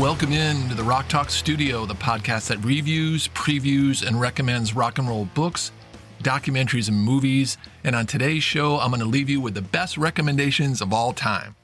welcome in to the Rock Talk Studio, the podcast that reviews, previews, and recommends rock and roll books, documentaries, and movies. And on today's show, I'm going to leave you with the best recommendations of all time,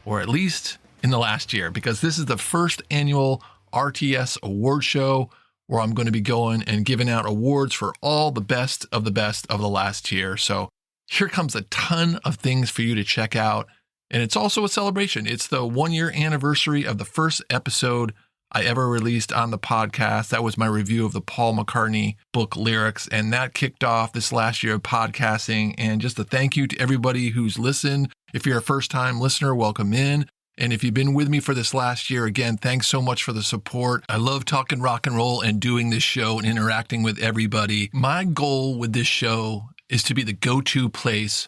or at least in the last year, because this is the first annual RTS award show where I'm going to be going and giving out awards for all the best of the last year. So here comes a ton of things for you to check out. And it's also a celebration. It's the 1-year anniversary of the first episode I ever released on the podcast. That was my review of the Paul McCartney book Lyrics. And that kicked off this last year of podcasting. And just a thank you to everybody who's listened. If you're a first-time listener, welcome in. And if you've been with me for this last year, again, thanks so much for the support. I love talking rock and roll and doing this show and interacting with everybody. My goal with this show is to be the go-to place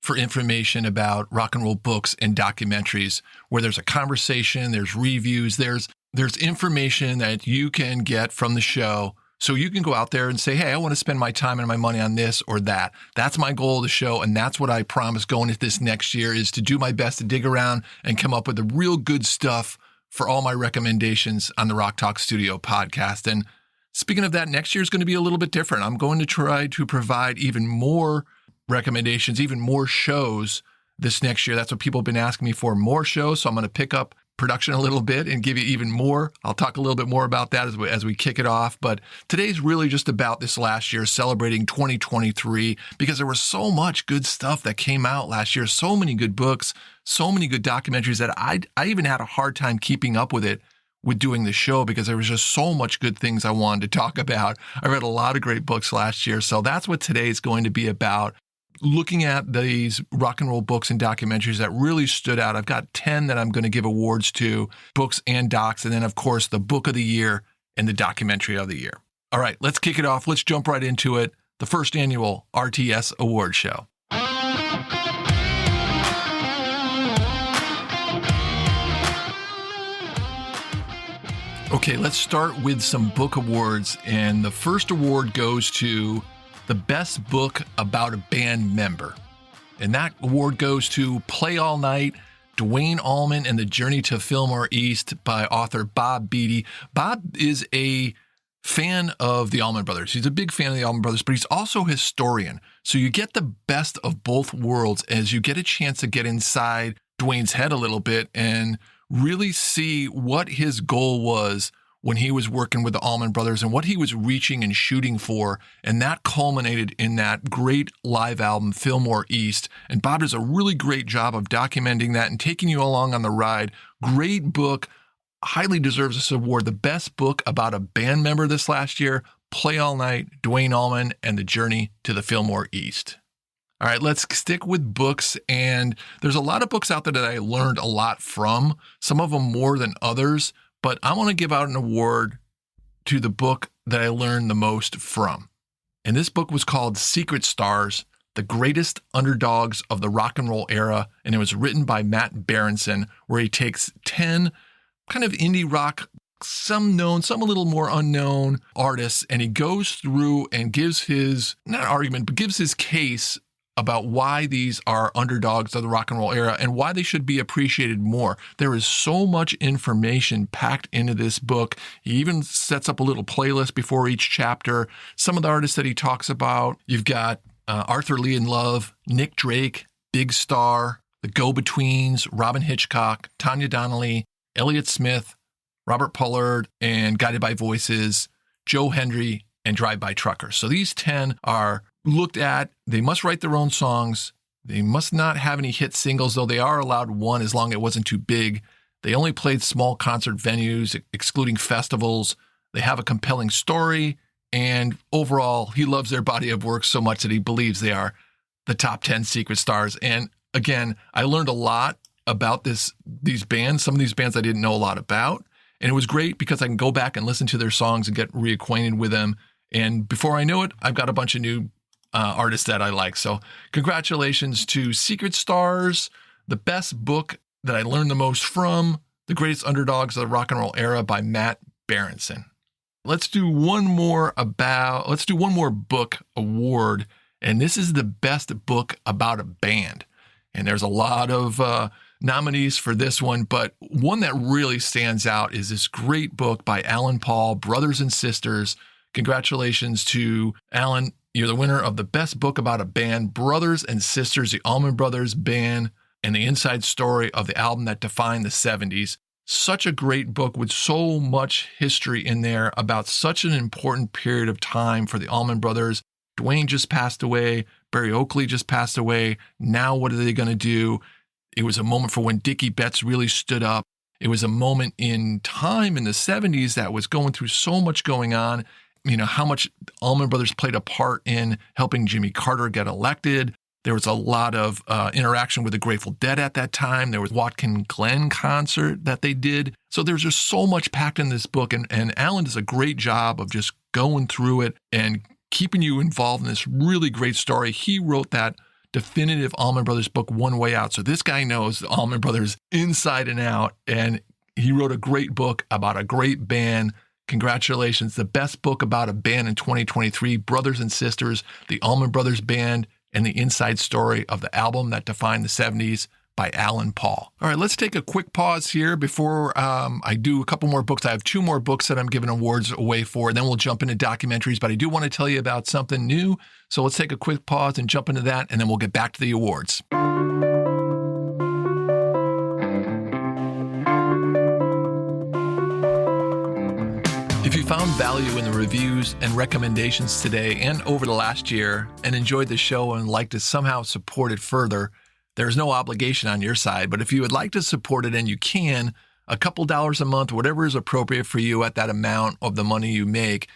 for information about rock and roll books and documentaries, where there's a conversation, there's reviews, there's information that you can get from the show. So you can go out there and say, hey, I want to spend my time and my money on this or that. That's my goal of the show. And that's what I promise going into this next year, is to do my best to dig around and come up with the real good stuff for all my recommendations on the Rock Talk Studio podcast. And speaking of that, next year is going to be a little bit different. I'm going to try to provide even more recommendations, even more shows this next year. That's what people have been asking me for, more shows. So I'm going to pick up production a little bit and give you even more. I'll talk a little bit more about that as we kick it off. But today's really just about this last year, celebrating 2023, because there was so much good stuff that came out last year. So many good books, so many good documentaries that I even had a hard time keeping up with it with doing the show, because there was just so much good things I wanted to talk about. I read a lot of great books last year. So that's what today's going to be about. Looking at these rock and roll books and documentaries that really stood out. I've got 10 that I'm going to give awards to, books and docs, and then, of course, the book of the year and the documentary of the year. All right, let's kick it off. Let's jump right into it. The first annual RTS Award Show. Okay, let's start with some book awards, and the first award goes to the best book about a band member. And that award goes to Play All Night, Duane Allman and the Journey to Fillmore East by author Bob Beatty. Bob is a fan of the Allman Brothers. He's a big fan of the Allman Brothers, but he's also a historian. So you get the best of both worlds as you get a chance to get inside Duane's head a little bit and really see what his goal was when he was working with the Allman Brothers and what he was reaching and shooting for. And that culminated in that great live album, Fillmore East. And Bob does a really great job of documenting that and taking you along on the ride. Great book, highly deserves this award. The best book about a band member this last year, Play All Night, Duane Allman, and the Journey to the Fillmore East. All right, let's stick with books. And there's a lot of books out there that I learned a lot from, some of them more than others. But I want to give out an award to the book that I learned the most from. And this book was called Secret Stars, The Greatest Underdogs of the Rock and Roll Era. And it was written by Matt Berenson, where he takes 10 kind of indie rock, some known, some a little more unknown artists, and he goes through and gives his, not argument, but gives his case about why these are underdogs of the rock and roll era and why they should be appreciated more. There is so much information packed into this book. He even sets up a little playlist before each chapter. Some of the artists that he talks about, you've got Arthur Lee and Love, Nick Drake, Big Star, The Go-Betweens, Robin Hitchcock, Tanya Donnelly, Elliott Smith, Robert Pollard, and Guided by Voices, Joe Hendry, and Drive-By Truckers. So these 10 are looked at. They must write their own songs. They must not have any hit singles, though they are allowed one as long as it wasn't too big. They only played small concert venues, excluding festivals. They have a compelling story. And overall, he loves their body of work so much that he believes they are the top 10 secret stars. And again, I learned a lot about these bands, some of these bands I didn't know a lot about. And it was great because I can go back and listen to their songs and get reacquainted with them. And before I know it, I've got a bunch of new artists that I like. So congratulations to Secret Stars, the best book that I learned the most from, The Greatest Underdogs of the Rock and Roll Era by Matt Berenson. Let's do one more book award, and this is the best book about a band. And there's a lot of nominees for this one, but one that really stands out is this great book by Alan Paul, Brothers and Sisters. Congratulations to Alan. You're the winner of the best book about a band, Brothers and Sisters, the Allman Brothers Band, and the inside story of the album that defined the 70s. Such a great book with so much history in there about such an important period of time for the Allman Brothers. Dwayne just passed away. Barry Oakley just passed away. Now what are they going to do? It was a moment for when Dickie Betts really stood up. It was a moment in time in the 70s that was going through so much going on. You know, how much Allman Brothers played a part in helping Jimmy Carter get elected. There was a lot of interaction with the Grateful Dead at that time. There was Watkin Glen concert that they did. So there's just so much packed in this book. And Alan does a great job of just going through it and keeping you involved in this really great story. He wrote that definitive Allman Brothers book, One Way Out. So this guy knows the Allman Brothers inside and out. And he wrote a great book about a great band. Congratulations. The best book about a band in 2023, Brothers and Sisters, the Allman Brothers Band, and the inside story of the album that defined the 70s by Alan Paul. All right, let's take a quick pause here before I do a couple more books. I have 2 more books that I'm giving awards away for, and then we'll jump into documentaries. But I do want to tell you about something new. So let's take a quick pause and jump into that, and then we'll get back to the awards. If you found value in the reviews and recommendations today and over the last year and enjoyed the show and like to somehow support it further, there's no obligation on your side. But if you would like to support it, and you can, a couple dollars a month, whatever is appropriate for you at that amount of the money you make,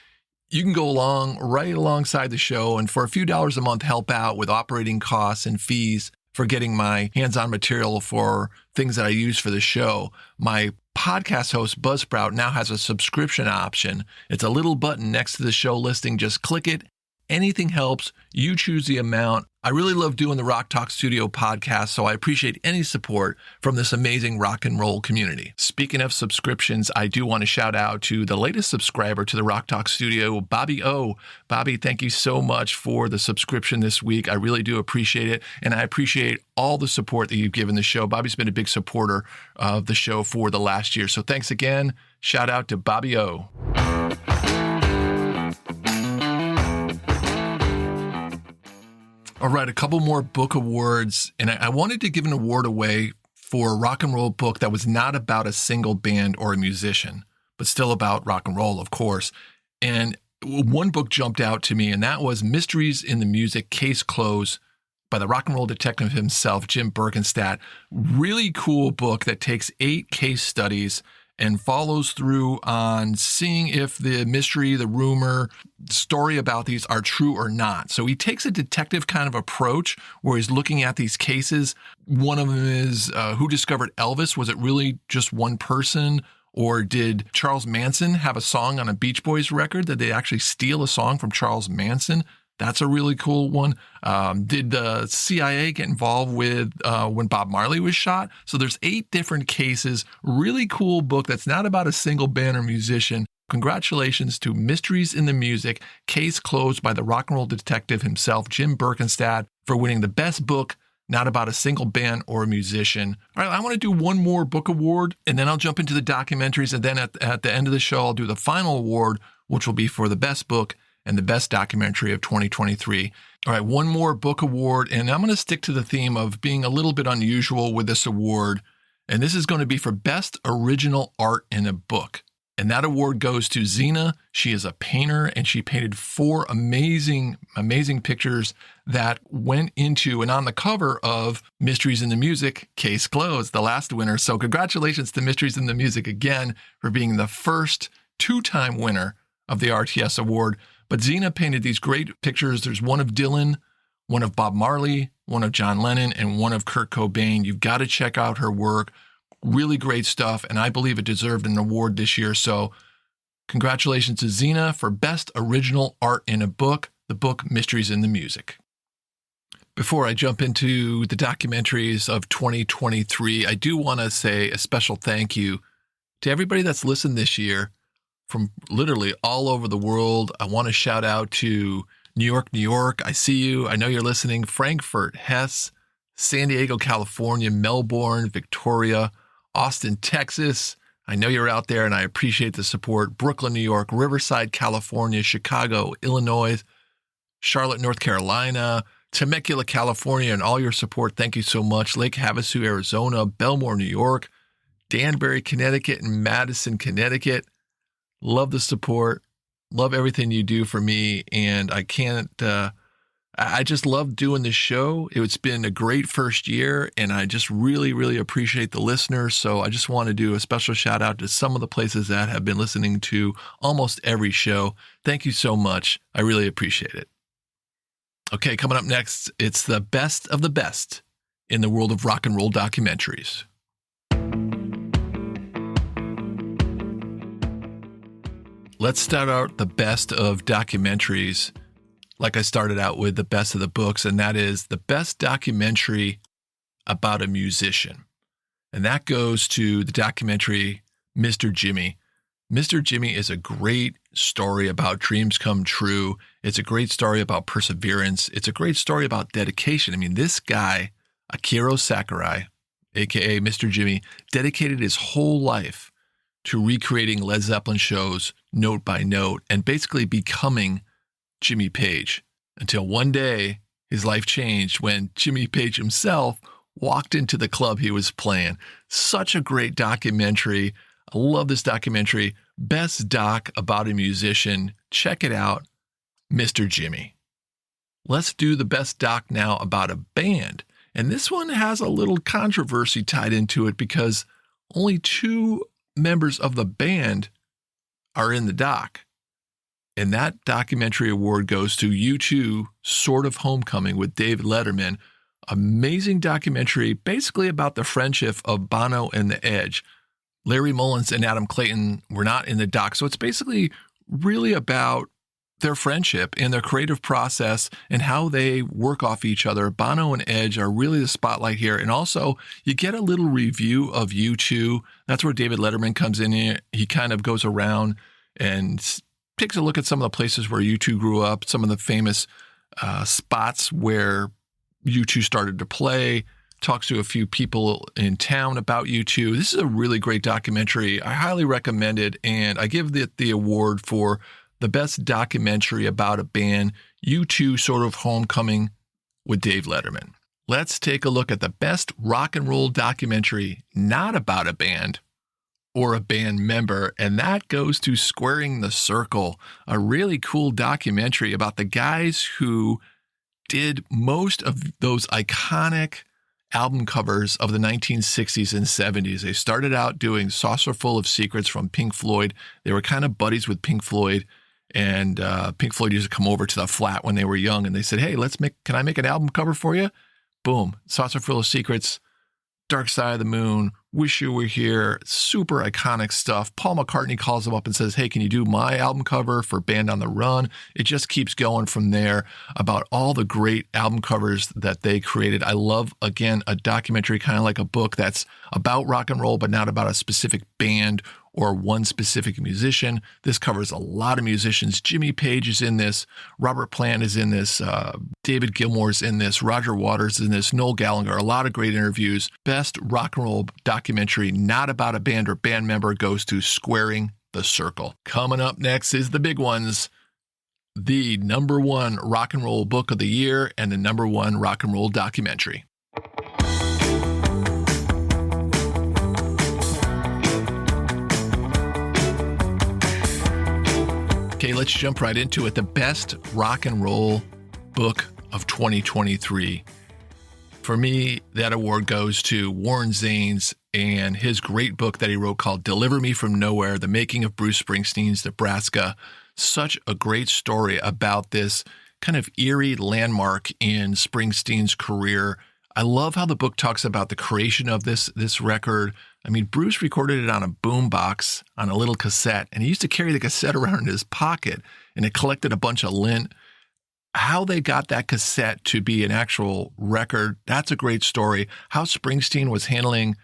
you can go along right alongside the show and for a few dollars a month help out with operating costs and fees for getting my hands-on material for things that I use for the show. My podcast host, Buzzsprout, now has a subscription option. It's a little button next to the show listing. Just click it. Anything helps. You choose the amount. I really love doing the Rock Talk Studio podcast, so I appreciate any support from this amazing rock and roll community. Speaking of subscriptions, I do want to shout out to the latest subscriber to the Rock Talk Studio, Bobby O. Bobby, thank you so much for the subscription this week. I really do appreciate it, and I appreciate all the support that you've given the show. Bobby's been a big supporter of the show for the last year, so thanks again. Shout out to Bobby O. All right, a couple more book awards, and I wanted to give an award away for a rock and roll book that was not about a single band or a musician, but still about rock and roll, of course. And one book jumped out to me, and that was Mysteries in the Music, Case Closed by the rock and roll detective himself, Jim Berkenstadt. Really cool book that takes 8 case studies and follows through on seeing if the mystery, the rumor, story about these are true or not. So he takes a detective kind of approach where he's looking at these cases. One of them is who discovered Elvis? Was it really just one person? Or did Charles Manson have a song on a Beach Boys record? Did they actually steal a song from Charles Manson? That's a really cool one. Did the CIA get involved with when Bob Marley was shot? So there's 8 different cases. Really cool book that's not about a single band or musician. Congratulations to Mysteries in the Music, Case Closed by the rock and roll detective himself, Jim Berkenstadt, for winning the best book not about a single band or a musician. All right, I want to do one more book award, and then I'll jump into the documentaries, and then at the end of the show, I'll do the final award, which will be for the best book and the best documentary of 2023. All right, one more book award, and I'm going to stick to the theme of being a little bit unusual with this award, and this is going to be for Best Original Art in a Book. And that award goes to Xena. She is a painter, and she painted 4 amazing, amazing pictures that went into and on the cover of Mysteries in the Music, Case Closed, the last winner. So congratulations to Mysteries in the Music again for being the first 2-time winner of the RTS award. But Xena painted these great pictures. There's one of Dylan, one of Bob Marley, one of John Lennon, and one of Kurt Cobain. You've got to check out her work. Really great stuff, and I believe it deserved an award this year. So congratulations to Xena for Best Original Art in a Book, the book Mysteries in the Music. Before I jump into the documentaries of 2023, I do want to say a special thank you to everybody that's listened this year from literally all over the world. I want to shout out to New York, New York. I see you. I know you're listening. Frankfurt, Hesse, San Diego, California, Melbourne, Victoria, Austin, Texas. I know you're out there and I appreciate the support. Brooklyn, New York, Riverside, California, Chicago, Illinois, Charlotte, North Carolina, Temecula, California, and all your support. Thank you so much. Lake Havasu, Arizona, Belmore, New York, Danbury, Connecticut, and Madison, Connecticut. Love the support. Love everything you do for me. And I just love doing this show. It's been a great first year, and I just really, really appreciate the listeners. So I just want to do a special shout out to some of the places that have been listening to almost every show. Thank you so much. I really appreciate it. Okay, coming up next, it's the best of the best in the world of rock and roll documentaries. Let's start out the best of documentaries, like I started out with the best of the books, and that is the best documentary about a musician. And that goes to the documentary Mr. Jimmy. Mr. Jimmy is a great story about dreams come true. It's a great story about perseverance. It's a great story about dedication. I mean, this guy, Akira Sakurai, aka Mr. Jimmy, dedicated his whole life to recreating Led Zeppelin shows note by note and basically becoming Jimmy Page, until one day his life changed when Jimmy Page himself walked into the club he was playing. Such a great documentary. I love this documentary. Best doc about a musician. Check it out, Mr. Jimmy. Let's do the best doc now about a band. And this one has a little controversy tied into it because only 2 members of the band are in the doc. And that documentary award goes to U2, Sort of Homecoming with David Letterman. Amazing documentary, basically about the friendship of Bono and The Edge. Larry Mullins and Adam Clayton were not in the doc, so it's basically really about their friendship and their creative process and how they work off each other. Bono and Edge are really the spotlight here. And also, you get a little review of U2. That's where David Letterman comes in here. He kind of goes around and takes a look at some of the places where U2 grew up, some of the famous spots where U2 started to play, talks to a few people in town about U2. This is a really great documentary. I highly recommend it, and I give it the award for the best documentary about a band, U2 Sort of Homecoming with Dave Letterman. Let's take a look at the best rock and roll documentary not about a band or a band member, and that goes to Squaring the Circle, a really cool documentary about the guys who did most of those iconic album covers of the 1960s and 70s. They started out doing Saucer Full of Secrets from Pink Floyd. They were kind of buddies with Pink Floyd, and Pink Floyd used to come over to the flat when they were young, and they said, hey, can I make an album cover for you? Boom, Saucer Full of Secrets, Dark Side of the Moon, Wish You Were Here, super iconic stuff. Paul McCartney calls him up and says, hey, can you do my album cover for Band on the Run? It just keeps going from there about all the great album covers that they created. I love, again, a documentary kind of like a book that's about rock and roll, but not about a specific band or one specific musician. This covers a lot of musicians. Jimmy Page is in this. Robert Plant is in this. David Gilmour's in this. Roger Waters is in this. Noel Gallagher. A lot of great interviews. Best rock and roll documentary not about a band or band member goes to Squaring the Circle. Coming up next is the big ones. The #1 rock and roll book of the year and the #1 rock and roll documentary. Okay, let's jump right into it. The best rock and roll book of 2023. For me, that award goes to Warren Zanes and his great book that he wrote called Deliver Me From Nowhere, The Making of Bruce Springsteen's Nebraska. Such a great story about this kind of eerie landmark in Springsteen's career. I love how the book talks about the creation of this record. I mean, Bruce recorded it on a boombox on a little cassette, and he used to carry the cassette around in his pocket, and it collected a bunch of lint. How they got that cassette to be an actual record, that's a great story. How Springsteen was handling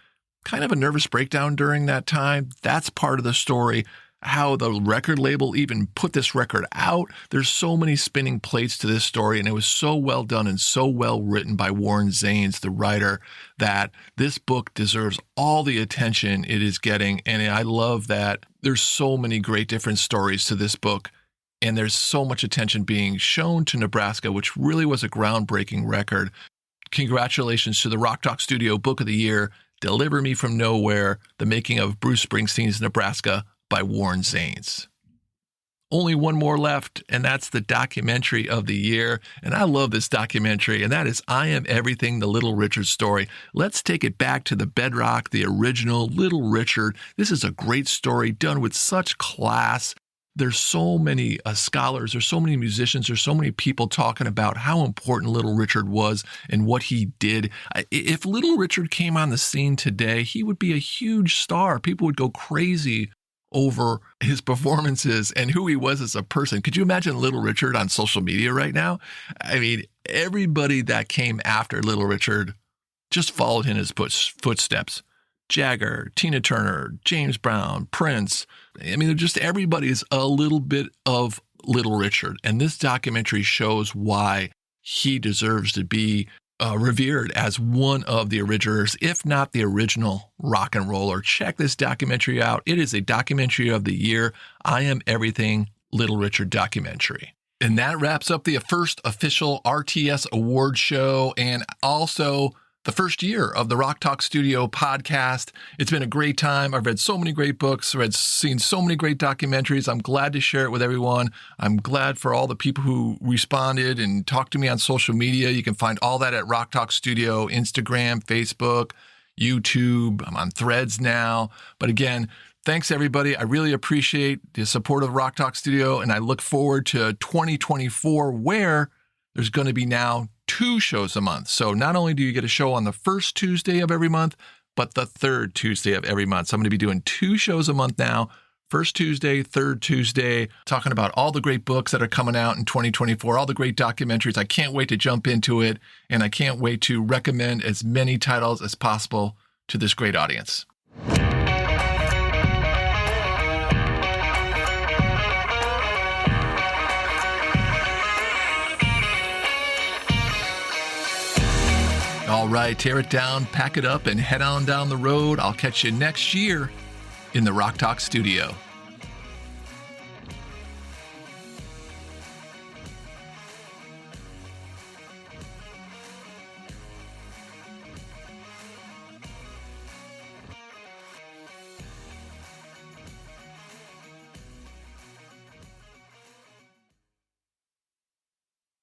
kind of a nervous breakdown during that time, that's part of the story. how the record label even put this record out. There's so many spinning plates to this story, and it was so well done and so well written by Warren Zanes, the writer, that this book deserves all the attention it is getting. And I love that there's so many great different stories to this book, and there's so much attention being shown to Nebraska, which really was a groundbreaking record. Congratulations to the Rock Talk Studio Book of the Year, Deliver Me From Nowhere, The Making of Bruce Springsteen's Nebraska, by Warren Zanes. Only one more left, and that's the documentary of the year. And I love this documentary, and that is I Am Everything, the Little Richard story. Let's take it back to the bedrock, the original Little Richard. This is a great story done with such class. There's so many scholars, there's so many musicians, there's so many people talking about how important Little Richard was and what he did. If Little Richard came on the scene today, he would be a huge star. People would go crazy over his performances and who he was as a person. Could you imagine Little Richard on social media right now? I mean, everybody that came after Little Richard just followed in his footsteps. Jagger, Tina Turner, James Brown, Prince. I mean, just everybody's a little bit of Little Richard. And this documentary shows why he deserves to be revered as one of the originators, if not the original rock and roller. Check this documentary out. It is a documentary of the year. I Am Everything, Little Richard documentary. And that wraps up the first official RTS award show and also the first year of the Rock Talk Studio podcast. It's been a great time. I've read so many great books, seen so many great documentaries. I'm glad to share it with everyone. I'm glad for all the people who responded and talked to me on social media. You can find all that at Rock Talk Studio, Instagram, Facebook, YouTube. I'm on Threads now. But again, thanks everybody. I really appreciate the support of Rock Talk Studio, and I look forward to 2024 where there's going to be now 2 shows a month. So not only do you get a show on the first Tuesday of every month, but the third Tuesday of every month. So I'm going to be doing 2 shows a month now. First Tuesday, third Tuesday, talking about all the great books that are coming out in 2024, all the great documentaries. I can't wait to jump into it, and I can't wait to recommend as many titles as possible to this great audience. All right, tear it down, pack it up, and head on down the road. I'll catch you next year in the Rock Talk Studio.